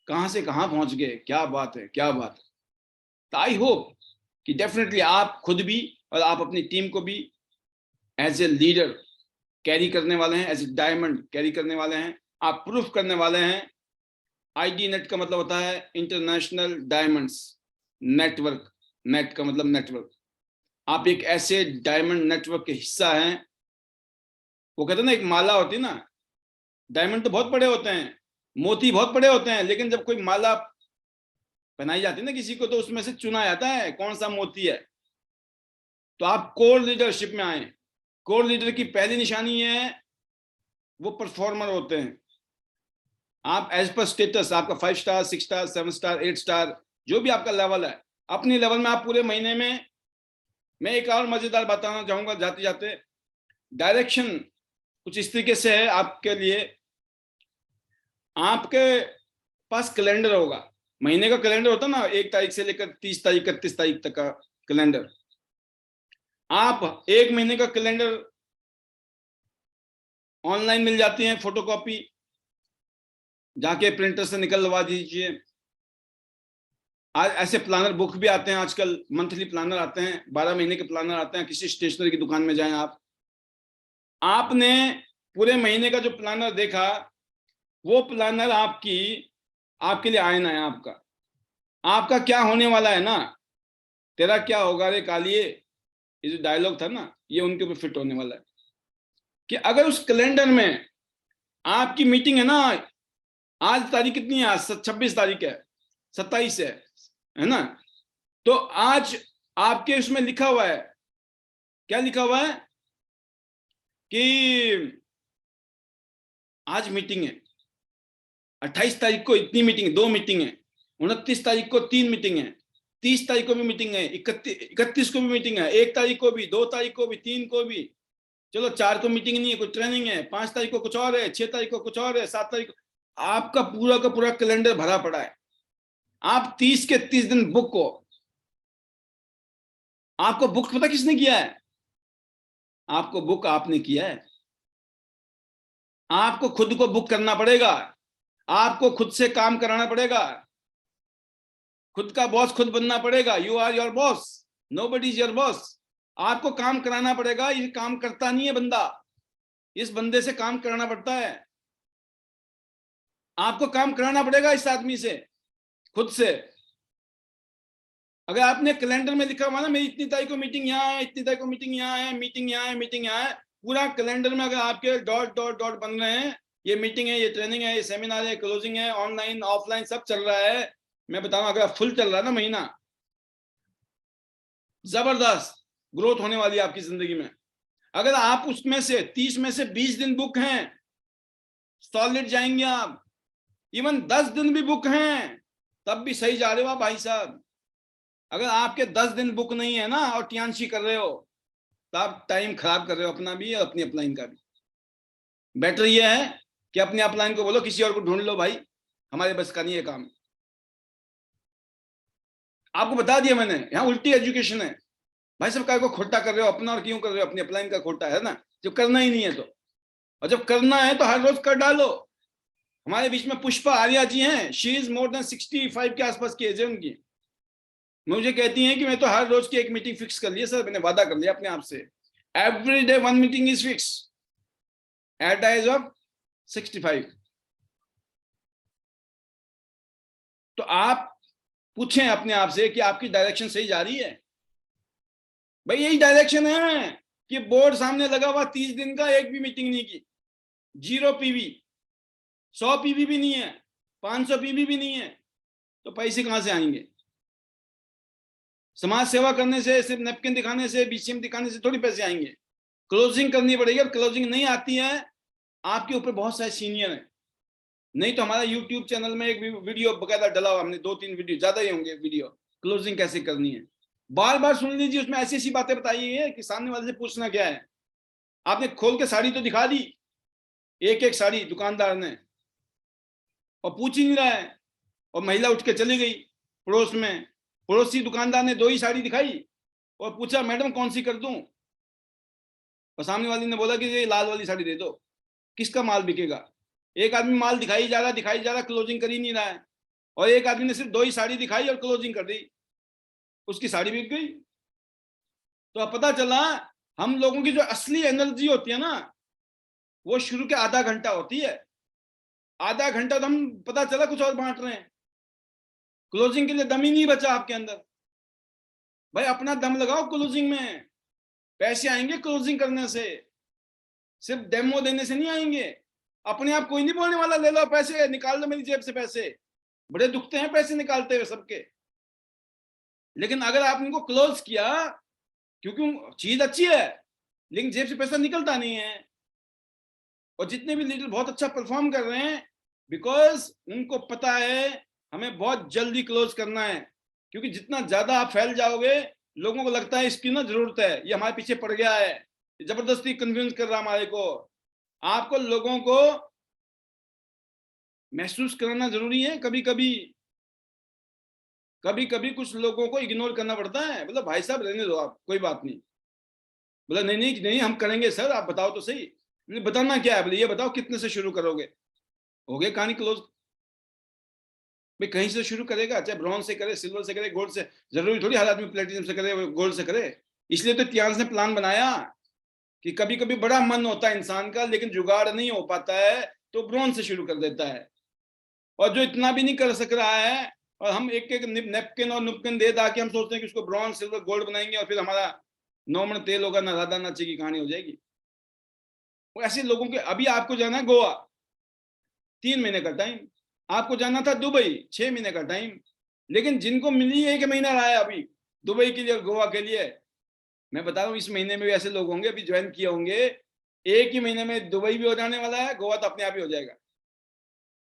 कहां से कहां पहुंच गए, क्या बात है, क्या बात है। तो आई होप कि डेफिनेटली आप खुद भी और आप अपनी टीम को भी एज ए लीडर कैरी करने वाले हैं, एज ए डायमंड कैरी करने वाले हैं, आप प्रूफ करने वाले हैं। आईडी नेट का मतलब होता है इंटरनेशनल डायमंड्स नेटवर्क, नेट का मतलब नेटवर्क। आप एक ऐसे डायमंड नेटवर्क के हिस्सा हैं। वो कहते हैं ना, एक माला होती है ना, डायमंड तो बहुत बड़े होते हैं, मोती बहुत बड़े होते हैं, लेकिन जब कोई माला पहनाई जाती है ना किसी को, तो उसमें से चुना जाता है कौन सा मोती है। तो आप कोर लीडरशिप में आए। कोर लीडर की पहली निशानी है, वो परफॉर्मर होते हैं। आप एज पर स्टेटस, आपका 5 स्टार, 6 स्टार, 7 स्टार, 8 स्टार, जो भी आपका लेवल है, अपनी लेवल में आप पूरे महीने में। मैं एक और मजेदार बताना चाहूंगा जाते जाते, डायरेक्शन कुछ इस तरीके से है आपके लिए। आपके पास कैलेंडर होगा, महीने का कैलेंडर होता है ना, 1 तारीख से लेकर 30 तारीख, 31 तारीख तक का कैलेंडर। आप 1 महीने का कैलेंडर ऑनलाइन मिल जाती है फोटोकॉपी, जाके प्रिंटर से निकलवा दीजिए। आज ऐसे प्लानर बुक भी आते हैं, आजकल मंथली प्लानर आते हैं, 12 महीने के प्लानर आते हैं। किसी स्टेशनरी की दुकान में जाएं आप, आपने पूरे महीने का जो प्लानर देखा, वो प्लानर आपके लिए आईना है। आपका क्या होने वाला है ना, तेरा क्या होगा रे कालिए, ये जो डायलॉग था ना, ये उनके ऊपर फिट होने वाला है। कि अगर उस कैलेंडर में आपकी मीटिंग है ना, आज तारीख कितनी है, आज 26 तारीख है, 27 है ना, तो आज आपके उसमें लिखा हुआ है, क्या लिखा हुआ है कि आज मीटिंग है, 28 तारीख को इतनी मीटिंग है, 2 मीटिंग है, 29 तारीख को 3 मीटिंग है, 30 तारीख को भी मीटिंग है, 31 को भी मीटिंग है, 1 तारीख को भी, 2 तारीख को भी, 3 को भी, चलो 4 को मीटिंग नहीं है, कुछ ट्रेनिंग है, 5 तारीख को कुछ और है, 6 तारीख को कुछ और है, 7 तारीख को। आपका पूरा का पूरा कैलेंडर भरा पड़ा है। आप 30 के 30 दिन बुक हो। आपको बुक पता किसने किया है? आपको बुक आपने किया है। आपको खुद को बुक करना पड़ेगा, आपको खुद से काम कराना पड़ेगा, खुद का बॉस खुद बनना पड़ेगा। You are your boss, nobody is your boss. आपको काम कराना पड़ेगा। ये काम करता नहीं है बंदा, इस बंदे से काम कराना पड़ता है। आपको काम कराना पड़ेगा इस आदमी से, खुद से। अगर आपने कैलेंडर में लिखा हुआ ना, मेरी इतनी तारीख को मीटिंग यहाँ है, इतनी तारीख को मीटिंग यहाँ है, मीटिंग यहाँ है, मीटिंग यहाँ है, पूरा कैलेंडर में अगर आपके डॉट डॉट डॉट बन रहे हैं, ये मीटिंग है, ये ट्रेनिंग है, ये सेमिनार है, क्लोजिंग है, ऑनलाइन ऑफलाइन सब चल रहा है, मैं बताऊं, अगर फुल चल रहा है ना महीना, जबरदस्त ग्रोथ होने वाली है आपकी जिंदगी में। अगर आप उसमें से 30 में से 20 दिन बुक हैं, सॉलिड जाएंगे आप। इवन 10 दिन भी बुक हैं, तब भी सही जा रहे हो आप भाई साहब। अगर आपके 10 दिन बुक नहीं है ना, और टियांशी कर रहे हो, तो आप टाइम खराब कर रहे हो अपना भी और अपनी अपलाइन का भी। बेटर ये है कि अपने अपलाइन को बोलो किसी और को ढूंढ लो भाई, हमारे बस का नहीं है काम। आपको बता दिया मैंने, यहाँ उल्टी एजुकेशन है भाई साहब। काय को खोटा कर रहे हो अपना, और क्यों कर रहे हो अपनी अपलाइन का खोटा, है ना, जब करना ही नहीं है तो। और जब करना है तो हर रोज कर डालो। हमारे बीच में पुष्पा आर्या जी हैं, शी इज मोर देन 65 के आसपास की एज है उनकी। मुझे कहती हैं कि मैं तो हर रोज की एक मीटिंग फिक्स कर लिया सर, मैंने वादा कर लिया अपने आप से, every day 1 meeting is fix at the age of 65। तो आप पूछें अपने आप से कि आपकी डायरेक्शन सही जा रही है? भाई यही डायरेक्शन है कि बोर्ड सामने लगा हुआ, 30 दिन का एक भी मीटिंग नहीं की, 0 पीवी, 100 पीवी भी नहीं है, 500 पीवी भी नहीं है, तो पैसे कहां से आएंगे? समाज सेवा करने से, सिर्फ नैपकिन दिखाने से, बीसीएम दिखाने से थोड़ी पैसे आएंगे। क्लोजिंग करनी पड़ेगी। और क्लोजिंग नहीं आती है, आपके ऊपर बहुत सारे सीनियर हैं। नहीं तो हमारा यूट्यूब चैनल में एक वीडियो बकायदा डला हुआ, हमने 2-3 वीडियो, ज्यादा ही होंगे वीडियो, क्लोजिंग कैसे करनी है। बार बार सुन लीजिए, उसमें ऐसी ऐसी बातें बताई है कि सामने वाले से पूछना क्या है। आपने खोल के साड़ी तो दिखा दी, एक एक साड़ी दुकानदार ने, और पूछ ही नहीं रहा है। और महिला उठ के चली गई पड़ोस में, पड़ोसी दुकानदार ने 2 ही साड़ी दिखाई और पूछा मैडम कौन सी कर दूं। और सामने वाली ने बोला कि ये लाल वाली साड़ी दे दो। किसका माल बिकेगा? एक आदमी माल दिखाई जा रहा, क्लोजिंग कर ही नहीं रहा है, और एक आदमी ने सिर्फ 2 ही साड़ी दिखाई और क्लोजिंग कर दी, उसकी साड़ी बिक गई। तो अब पता चला हम लोगों की जो असली एनर्जी होती है ना, वो शुरू के आधा घंटा होती है। आधा घंटा तो हम पता चला कुछ और बांट रहे हैं, क्लोजिंग के लिए दम ही नहीं बचा आपके अंदर। भाई अपना दम लगाओ क्लोजिंग में, पैसे आएंगे क्लोजिंग करने से, सिर्फ डेमो देने से नहीं आएंगे। अपने आप कोई नहीं बोलने वाला ले लो पैसे, निकाल लो मेरी जेब से पैसे। बड़े दुखते हैं पैसे निकालते हुए सबके, लेकिन अगर आप इनको क्लोज किया, क्योंकि चीज अच्छी है लेकिन जेब से पैसा निकलता नहीं है। और जितने भी लीडर बहुत अच्छा परफॉर्म कर रहे हैं, बिकॉज उनको पता है हमें बहुत जल्दी क्लोज करना है, क्योंकि जितना ज्यादा आप फैल जाओगे लोगों को लगता है इसकी ना जरूरत है, ये हमारे पीछे पड़ गया है, जबरदस्ती कन्विंस कर रहा हमारे को। आपको लोगों को महसूस कराना जरूरी है। कभी कभी कुछ लोगों को इग्नोर करना पड़ता है, मतलब भाई साहब रहने दो आप, कोई बात नहीं। बोला नहीं नहीं नहीं हम करेंगे सर, आप बताओ तो सही। बताना क्या है? बोले ये बताओ कितने से शुरू करोगे। हो गया कहानी क्लोज। भाई कहीं से शुरू करेगा, चाहे ब्रॉन्ज से करे, सिल्वर से करे, गोल्ड से, जरूरी थोड़ी हर आदमी प्लेटिनम से करे, गोल्ड से करे। इसलिए तो तियांश ने प्लान बनाया कि कभी कभी बड़ा मन होता है इंसान का लेकिन जुगाड़ नहीं हो पाता है, तो ब्रॉन्ज से शुरू कर देता है। और जो इतना भी नहीं कर सक रहा है, और हम एक एक नेपकिन और नुपकिन दे दा के हम सोचते हैं कि उसको ब्रॉन्ज सिल्वर गोल्ड बनाएंगे और फिर हमारा 9 मन तेल होगा, ना राधा नाचे की कहानी हो जाएगी। वो ऐसे लोगों के, अभी आपको जाना है गोवा, 3 महीने का टाइम। आपको जाना था दुबई, 6 महीने का टाइम। लेकिन जिनको मिली 1 महीना रहा है अभी दुबई के लिए और गोवा के लिए, मैं बता रहा हूँ इस महीने में भी ऐसे लोग होंगे, अभी ज्वाइन किए होंगे, 1 ही महीने में दुबई भी हो जाने वाला है, गोवा तो अपने आप ही हो जाएगा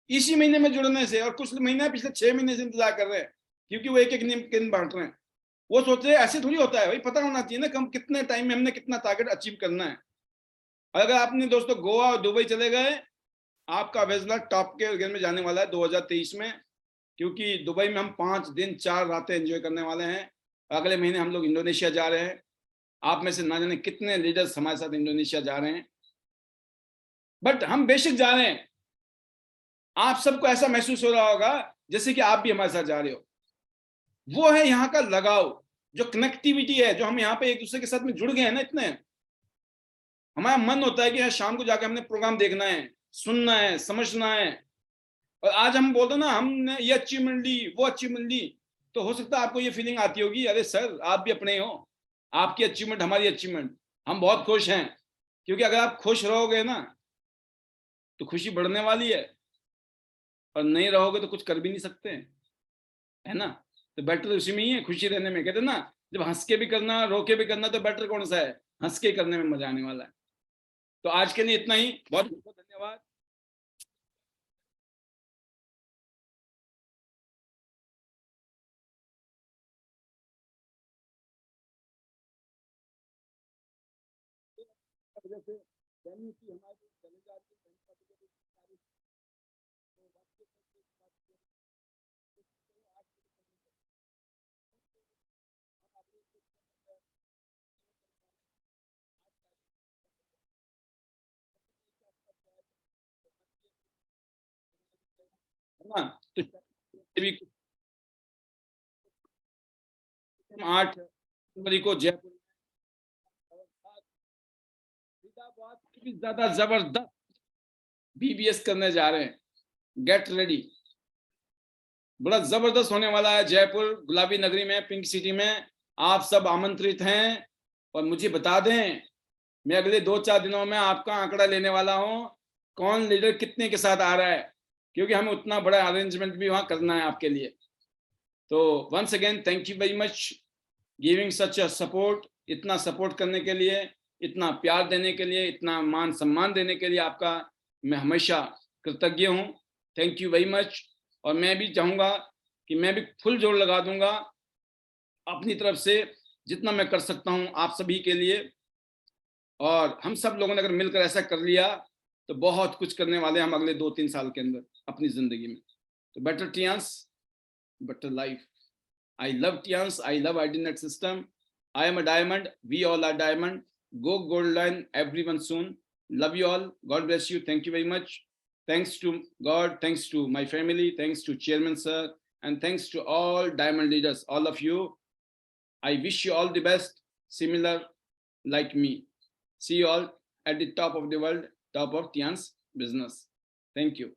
इसी महीने में जुड़ने से। और कुछ महीने पिछले 6 महीने से इंतजार कर रहे हैं, क्योंकि वो एक एक निम्न बांट रहे हैं। वो सोच रहे हैं ऐसे थोड़ी होता है भाई, पता होना चाहिए ना कम कितने टाइम में हमने कितना टारगेट अचीव करना है। अगर आपने दोस्तों गोवा और दुबई चले गए, आपका वेजला टॉप के गेम में जाने वाला है 2023 में, क्योंकि दुबई में हम 5 दिन 4 रातें एंजॉय करने वाले हैं। अगले महीने हम लोग इंडोनेशिया जा रहे हैं। आप में से ना जाने कितने लीडर्स हमारे साथ इंडोनेशिया जा रहे हैं, बट हम बेशक जा रहे हैं। आप सबको ऐसा महसूस हो रहा होगा जैसे कि आप भी हमारे साथ जा रहे हो। वो है यहाँ का लगाव, जो कनेक्टिविटी है, जो हम यहाँ पे एक दूसरे के साथ में जुड़ गए हैं ना इतने। हमारा मन होता है कि शाम को जाकर हमने प्रोग्राम देखना है, सुनना है, समझना है। और आज हम बोलते ना हमने ये अचीवमेंट ली, वो अचीवमेंट ली, तो हो सकता है आपको ये फीलिंग आती होगी, अरे सर आप भी अपने हो, आपकी अचीवमेंट हमारी अचीवमेंट, हम बहुत खुश हैं। क्योंकि अगर आप खुश रहोगे ना तो खुशी बढ़ने वाली है, और नहीं रहोगे तो कुछ कर भी नहीं सकते, है ना। तो बेटर उसी में ही है, खुशी रहने में। कहते ना जब हंस के भी करना, रो के भी करना, तो बेटर कौन सा है? हंस के करने में मजा आने वाला है। तो आज के लिए इतना ही, बहुत बहुत धन्यवाद। वजह से हमारी चले जाती है। है ना। तो भी 8 जनवरी को जयपुर में ज्यादा जबरदस्त बीबीएस करने जा रहे हैं। गेट रेडी, बड़ा जबरदस्त होने वाला है। जयपुर गुलाबी नगरी में, पिंक सिटी में आप सब आमंत्रित हैं। और मुझे बता दें, मैं अगले 2-4 दिनों में आपका आंकड़ा लेने वाला हूं, कौन लीडर कितने के साथ आ रहा है, क्योंकि हमें उतना बड़ा अरेंजमेंट भी वहां करना है आपके लिए। तो once again thank you very much giving such a support. इतना सपोर्ट करने के लिए, इतना प्यार देने के लिए, इतना मान सम्मान देने के लिए आपका मैं हमेशा कृतज्ञ हूँ। Thank you very much. और मैं भी चाहूँगा कि मैं भी फुल जोर लगा दूंगा अपनी तरफ से, जितना मैं कर सकता हूँ आप सभी के लिए। और हम सब लोगों ने अगर मिलकर ऐसा कर लिया तो बहुत कुछ करने वाले हम अगले 2-3 साल के अंदर अपनी जिंदगी में। तो better Tiens, better life. I love Tians. I love IDNet system. I am a diamond. We all are diamond. Go gold line, everyone soon. Love you all. God bless you. Thank you very much. Thanks to God. Thanks to my family. Thanks to Chairman Sir. And thanks to all diamond leaders, all of you. I wish you all the best, similar like me. See you all at the top of the world, top of Tians business. Thank you.